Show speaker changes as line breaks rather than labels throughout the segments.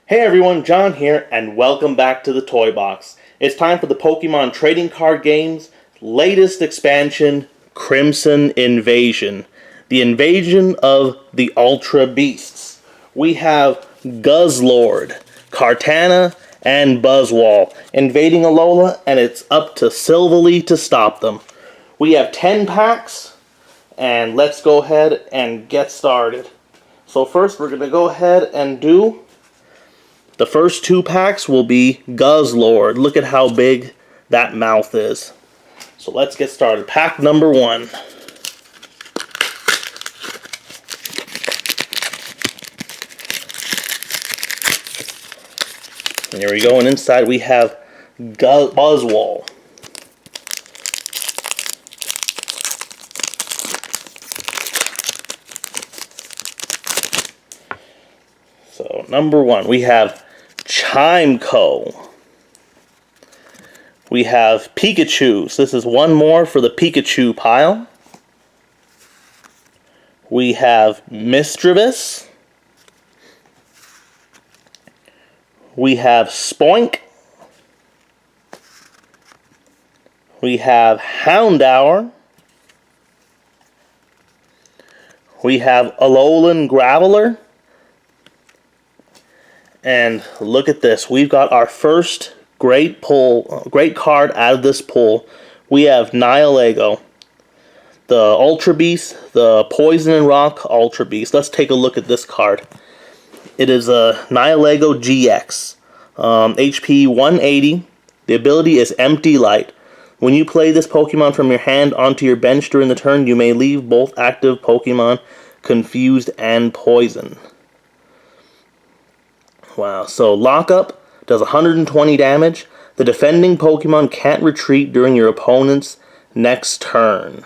Hey everyone, John here, and welcome back to the Toy Box. It's time for the Pokemon trading card game's latest expansion, Crimson Invasion. The invasion of the Ultra Beasts. We have Guzzlord, Kartana, and Buzzwole invading Alola, and it's up to Silvally to stop them. We have 10 packs, and let's go ahead and get started. So first we're going to go ahead and do... The first 2 packs will be Guzzlord. Look at how big that mouth is. So let's get started. Pack number 1. And here we go, and inside we have Buzzwole. So number 1, we have Chimeco. We have Pikachu. So this is one more for the Pikachu pile. We have Misdreavus. We have Spoink. We have Houndour. We have Alolan Graveler. And look at this. We've got our first great card out of this pull. We have Nihilego, the Ultra Beast, the Poison and Rock Ultra Beast. Let's take a look at this card. It is a Nihilego GX, HP 180. The ability is Empty Light. When you play this Pokemon from your hand onto your bench during the turn, you may leave both active Pokemon confused and poisoned. Wow, so Lockup does 120 damage. The defending Pokemon can't retreat during your opponent's next turn.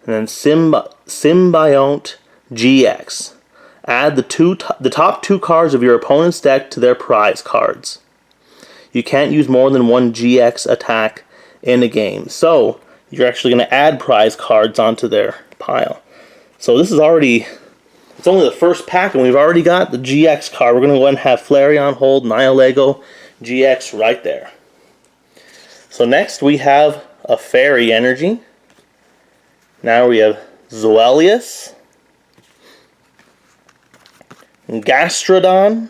And then Symbiont GX. Add the top 2 cards of your opponent's deck to their prize cards. You can't use more than 1 GX attack in a game. So, you're actually going to add prize cards onto their pile. So this is already... It's only the first pack, and we've already got the GX card. We're going to go ahead and have Flareon hold Nihilego GX right there. So next we have a Fairy Energy. Now we have Zoelius, Gastrodon,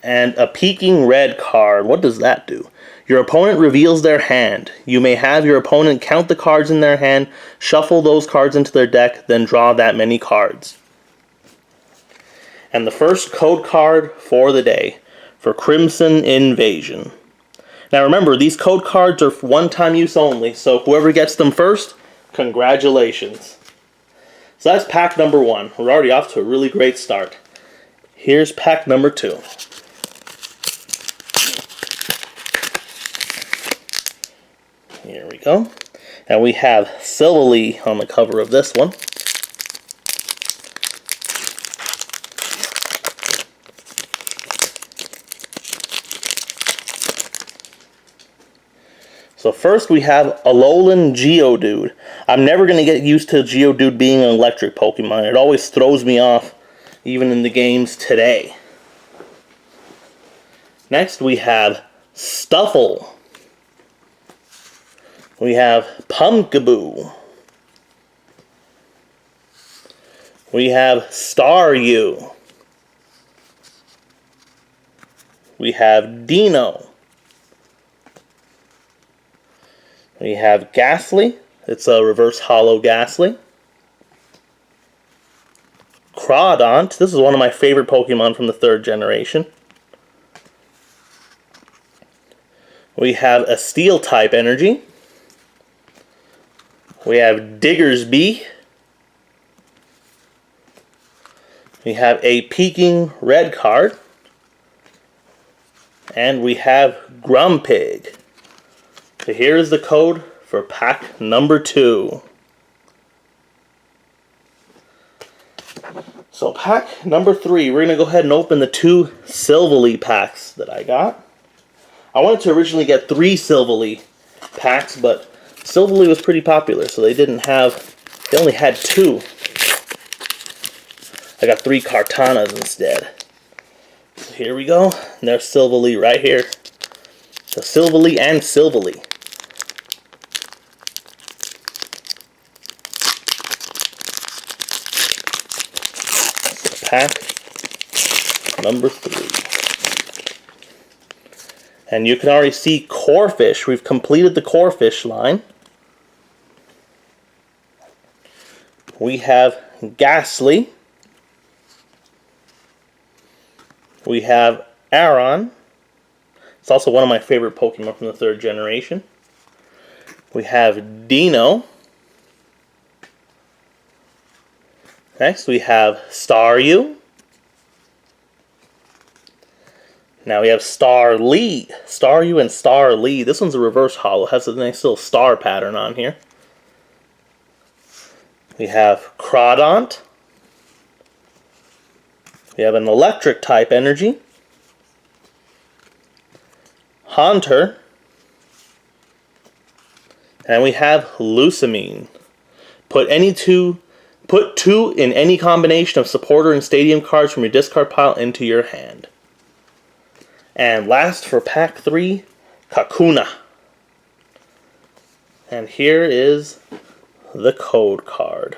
and a Peaking Red card. What does that do? Your opponent reveals their hand. You may have your opponent count the cards in their hand, shuffle those cards into their deck, then draw that many cards. And the first code card for the day, for Crimson Invasion. Now remember, these code cards are for one-time use only, so whoever gets them first, congratulations. So that's pack number 1. We're already off to a really great start. Here's pack number 2. Here we go. And we have Silvally on the cover of this one. So first we have Alolan Geodude. I'm never going to get used to Geodude being an electric Pokemon. It always throws me off, even in the games today. Next we have Stuffle. We have Pumpkaboo. We have Staryu. We have Dino. We have Ghastly. It's a reverse hollow Ghastly. Crawdaunt. This is one of my favorite Pokemon from the 3rd generation. We have a Steel-type Energy. We have Diggersby. We have a Peaking Red card. And we have Grumpig. So here's the code for pack number 2. So pack number 3, we're going to go ahead and open the 2 Silvally packs that I got. I wanted to originally get 3 Silvally packs, but Silvally was pretty popular, so they only had 2. I got 3 Kartanas instead. So here we go. And there's Silvally right here. So Silvally and Silvally. So pack number 3. And you can already see Corphish. We've completed the Corphish line. We have Ghastly. We have Aron. It's also one of my favorite Pokemon from the 3rd generation. We have Dino. Next we have Staryu. Now we have Starly. Staryu and Starly. This one's a reverse holo. Has a nice little star pattern on here. We have Crawdont. We have an electric type energy. Haunter. And we have Lusamine. Put 2 in any combination of supporter and stadium cards from your discard pile into your hand. And last for pack 3, Kakuna. And here is the code card.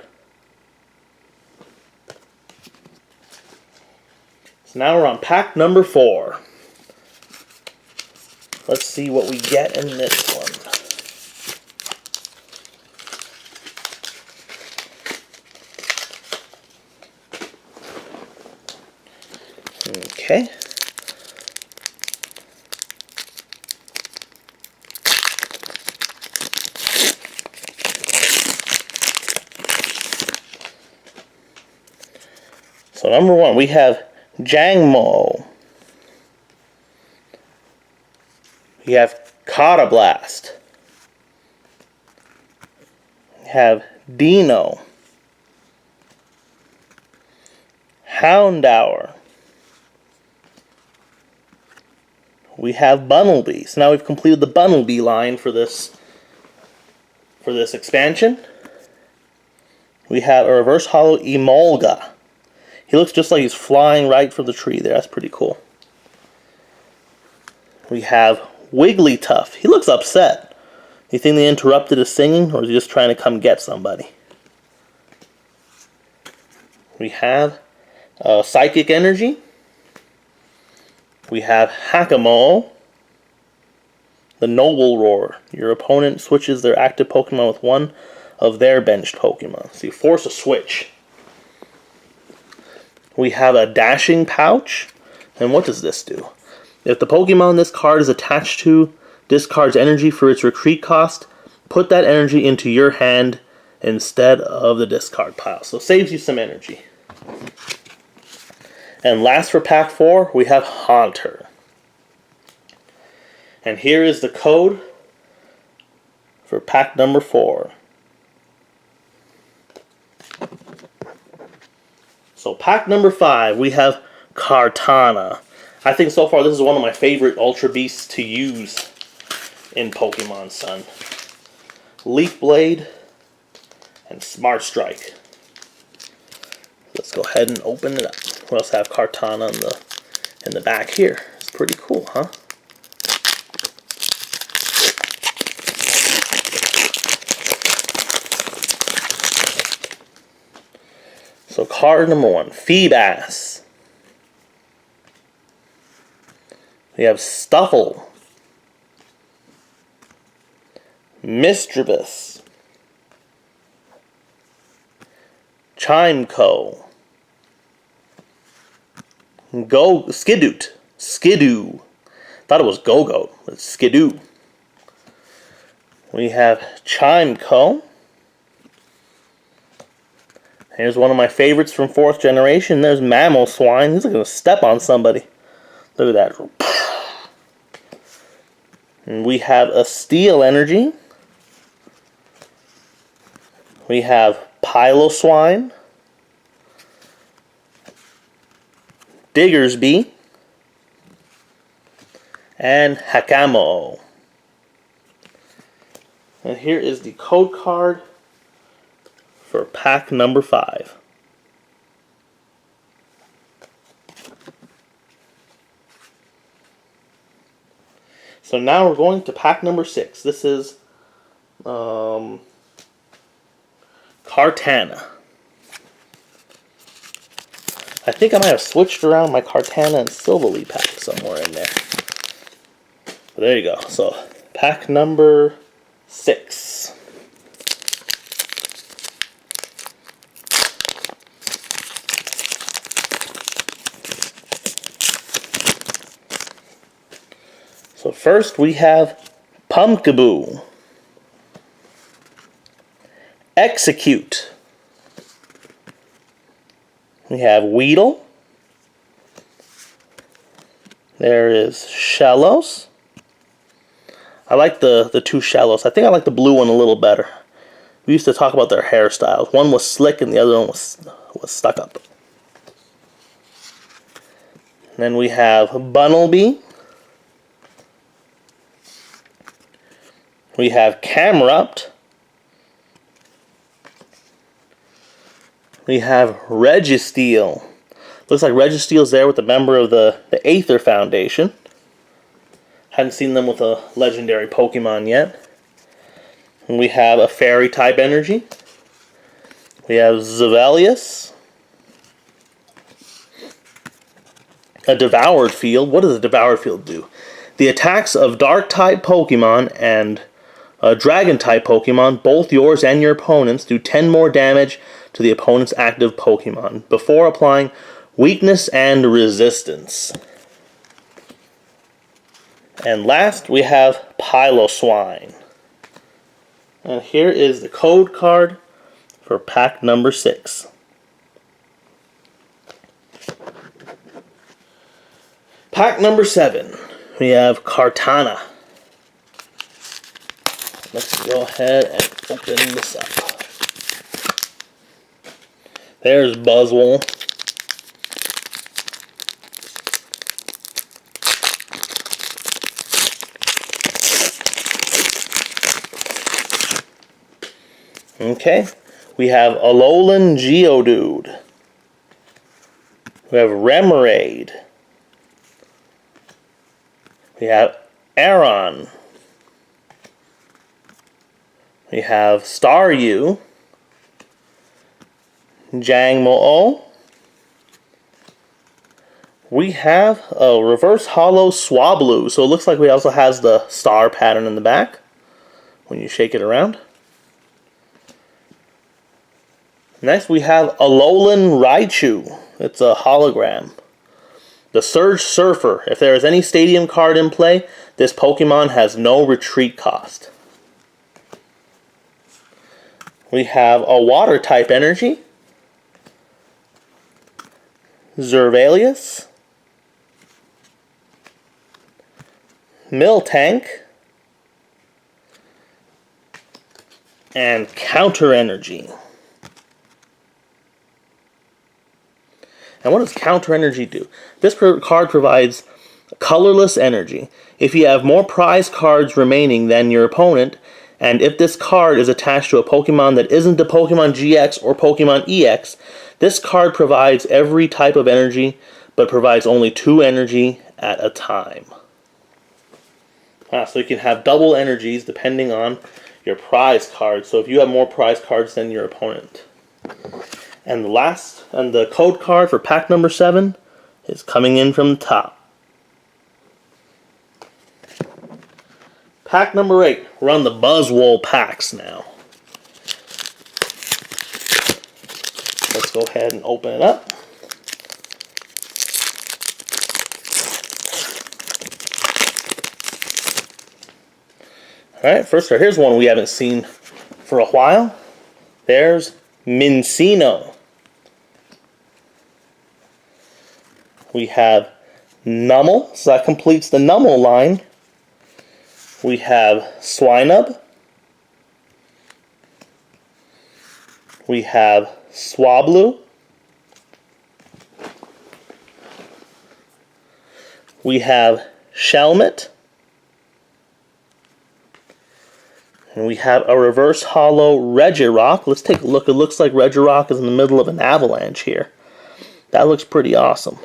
So now we're on pack number 4. Let's see what we get in this one. Okay. So number 1, we have Jangmo. We have Catablast. We have Dino. Houndour. We have Bunnelby. So now we've completed the Bunnelby line for this expansion. We have a reverse holo Emolga. He looks just like he's flying right from the tree there. That's pretty cool. We have Wigglytuff. He looks upset. You think they interrupted his singing, or is he just trying to come get somebody? We have Psychic Energy. We have Hakamo. The Noble Roar. Your opponent switches their active Pokemon with one of their benched Pokemon. So you force a switch. We have a Dashing Pouch. And what does this do? If the Pokemon this card is attached to discards energy for its retreat cost, put that energy into your hand instead of the discard pile. So it saves you some energy. And last for pack 4, we have Haunter. And here is the code for pack number 4. So pack number 5, we have Kartana. I think so far this is one of my favorite Ultra Beasts to use in Pokemon Sun. Leaf Blade and Smart Strike. Let's go ahead and open it up. We also have Kartana in the back here. It's pretty cool, huh? So card number 1, Feebas. We have Stuffle, Misdreavus, Chimeco, Skidoo. Thought it was Go-Go, but it's Skidoo. We have Chimeco. Here's one of my favorites from 4th generation. There's Mamoswine. He's going to step on somebody. Look at that. And we have a Steel Energy. We have Piloswine. Diggersby. And Hakamo. And here is the code card for pack number 5. So now we're going to pack number 6. This is Kartana. I think I might have switched around my Kartana and Silvally pack somewhere in there. But there you go. So pack number 6. So first we have Pumpkaboo, Execute, we have Weedle, there is Shellos. I like the two Shellos. I think I like the blue one a little better. We used to talk about their hairstyles. One was slick and the other one was stuck up. And then we have Bunnelby. We have Camerupt. We have Registeel. Looks like Registeel's there with a member of the Aether Foundation. Hadn't seen them with a legendary Pokemon yet. And we have a Fairy type energy. We have Zevalius. A Devoured Field. What does a Devoured Field do? The attacks of Dark type Pokemon and Dragon type Pokemon, both yours and your opponent's, do 10 more damage to the opponent's active Pokemon before applying weakness and resistance. And last we have Piloswine. And here is the code card for pack number 6. Pack number 7, we have Kartana. Let's go ahead and open this up. There's Buzzwole. Okay, we have Alolan Geodude. We have Remoraid. We have Aron. We have Staryu, Jangmo-O. We have a reverse hollow Swablu, so it looks like we also has the star pattern in the back when you shake it around. Next we have Alolan Raichu. It's a hologram. The Surge Surfer. If there is any stadium card in play, this Pokemon has no retreat cost. We have a water type energy, Zervalius, Miltank, and Counter Energy. And what does Counter Energy do? This card provides colorless energy. If you have more prize cards remaining than your opponent, and if this card is attached to a Pokemon that isn't the Pokemon GX or Pokemon EX, this card provides every type of energy, but provides only 2 energy at a time. So you can have double energies depending on your prize card. So if you have more prize cards than your opponent. And the code card for pack number 7 is coming in from the top. Pack number 8. We're on the Buzzwole packs now. Let's go ahead and open it up. Alright, first here's one we haven't seen for a while. There's Mincino. We have Numel, so that completes the Numel line. We have Swinub. We have Swablu. We have Shelmet. And we have a reverse hollow Regirock. Let's take a look. It looks like Regirock is in the middle of an avalanche here. That looks pretty awesome.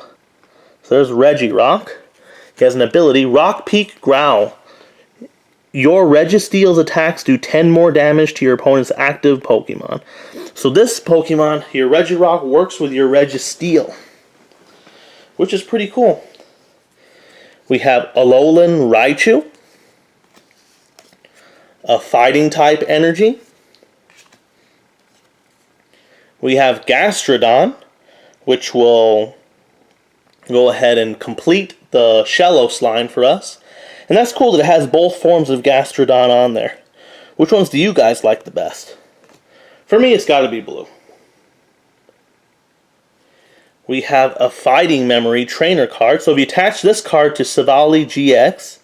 So there's Regirock. He has an ability, Rock Peak Growl. your Registeel's attacks do 10 more damage to your opponent's active Pokemon. So this Pokemon, your Regirock, works with your Registeel, which is pretty cool. We have Alolan Raichu, a fighting type energy. We have Gastrodon, which will go ahead and complete the Shellos line for us. And that's cool that it has both forms of Gastrodon on there. Which ones do you guys like the best? For me, it's got to be blue. We have a Fighting Memory trainer card. So if you attach this card to Silvally GX,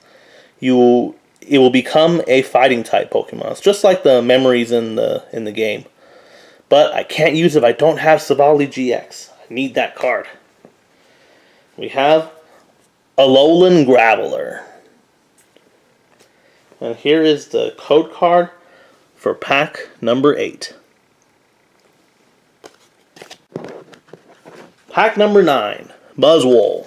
it will become a fighting type Pokemon. It's just like the memories in the game. But I can't use it if I don't have Silvally GX. I need that card. We have Alolan Graveler. And here is the code card for pack number 8. Pack number 9, Buzzwole.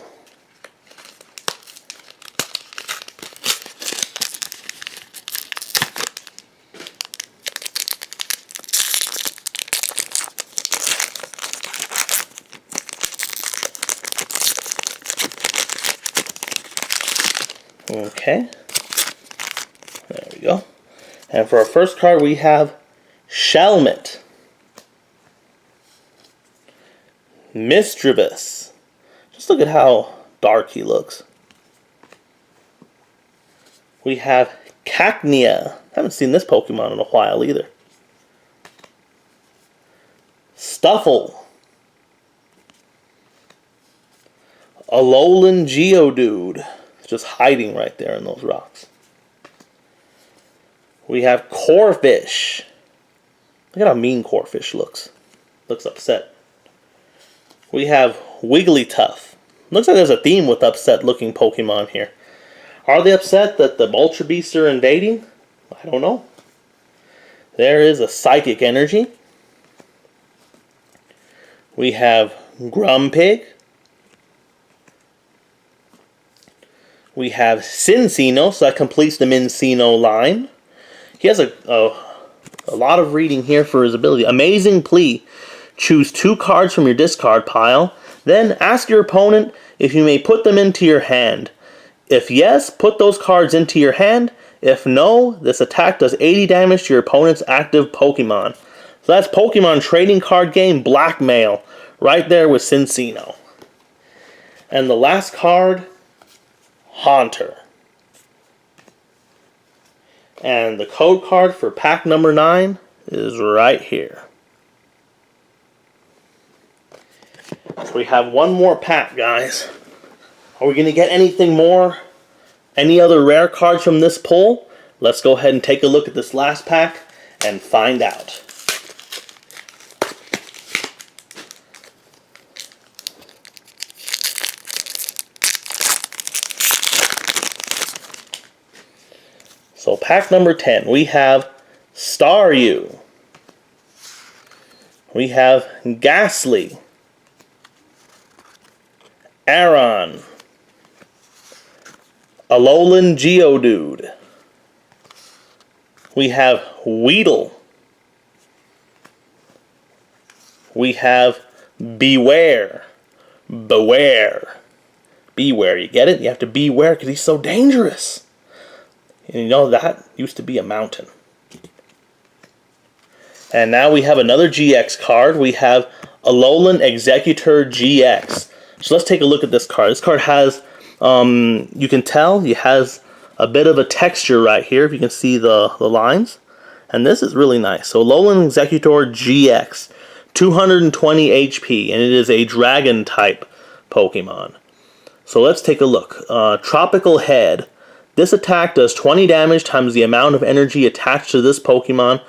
Okay. There we go. And for our first card, we have Shelmet, Misdreavus. Just look at how dark he looks. We have Cacnea. Haven't seen this Pokemon in a while either. Stuffle. Alolan Geodude. It's just hiding right there in those rocks. We have Corphish. Look at how mean Corphish looks. Looks upset. We have Wigglytuff. Looks like there's a theme with upset looking Pokemon here. Are they upset that the Ultra Beasts are invading? I don't know. There is a Psychic Energy. We have Grumpig. We have Cinccino, so that completes the Minccino line. He has a lot of reading here for his ability. Amazing Plea. Choose 2 cards from your discard pile. Then ask your opponent if you may put them into your hand. If yes, put those cards into your hand. If no, this attack does 80 damage to your opponent's active Pokemon. So that's Pokemon trading card game Blackmail. Right there with Cinccino. And the last card, Haunter. And the code card for pack number 9 is right here. So we have one more pack, guys. Are we going to get anything more? Any other rare cards from this pull? Let's go ahead and take a look at this last pack and find out. So pack number 10, we have Staryu. We have Ghastly. Aron. Alolan Geodude. We have Weedle. We have Beware. Beware. Beware, you get it? You have to beware because he's so dangerous. And you know, that used to be a mountain. And now we have another GX card. We have Alolan Executor GX. So let's take a look at this card. This card has, you can tell, it has a bit of a texture right here, if you can see the lines. And this is really nice. So Alolan Executor GX, 220 HP, and it is a Dragon type Pokemon. So let's take a look. Tropical Head. This attack does 20 damage times the amount of energy attached to this Pokemon,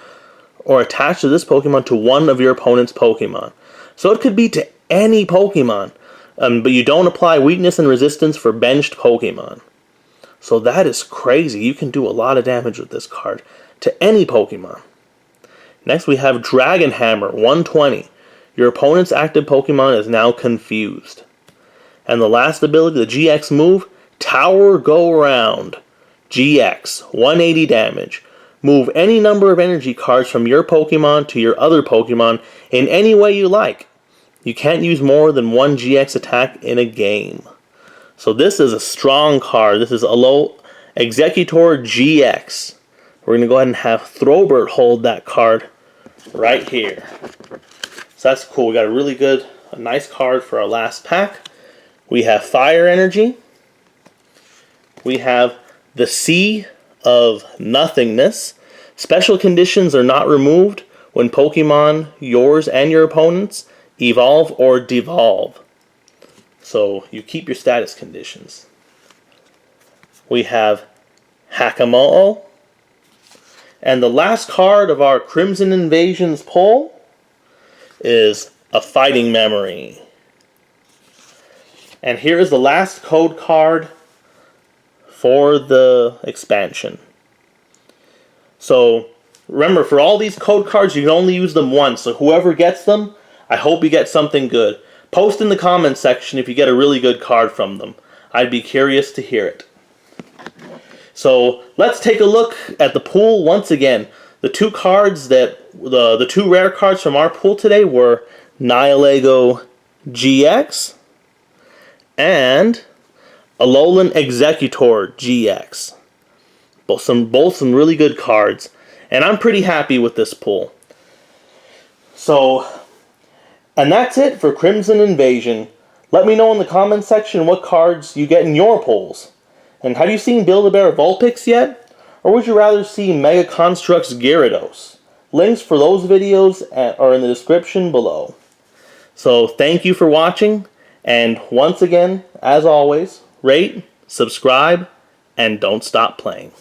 or attached to this Pokemon to one of your opponent's Pokemon. So it could be to any Pokemon, but you don't apply weakness and resistance for benched Pokemon. So that is crazy. You can do a lot of damage with this card to any Pokemon. Next we have Dragon Hammer, 120. Your opponent's active Pokemon is now confused. And the last ability, the GX move, Tower Go Round. GX, 180 damage. Move any number of energy cards from your Pokemon to your other Pokemon in any way you like. You can't use more than one GX attack in a game. So this is a strong card. This is Alola Executor GX. We're going to go ahead and have Throwbird hold that card right here. So that's cool. We got a nice card for our last pack. We have Fire Energy. We have the Sea of Nothingness. Special conditions are not removed when Pokemon, yours and your opponents, evolve or devolve. So you keep your status conditions. We have Hakamo'o. And the last card of our Crimson Invasions pull is a Fighting Memory. And here is the last code card for the expansion. So remember, for all these code cards, you can only use them once. So whoever gets them, I hope you get something good. Post in the comments section if you get a really good card from them. I'd be curious to hear it. So let's take a look at the pool once again. The two cards the two rare cards from our pool today were Nihilego GX and Alolan Executor GX. Both some really good cards, and I'm pretty happy with this pull. So, and that's it for Crimson Invasion. Let me know in the comments section what cards you get in your pulls. And have you seen Build-A-Bear Vulpix yet? Or would you rather see Mega Construx Gyarados? Links for those videos are in the description below. So thank you for watching, and once again, as always, rate, subscribe, and don't stop playing.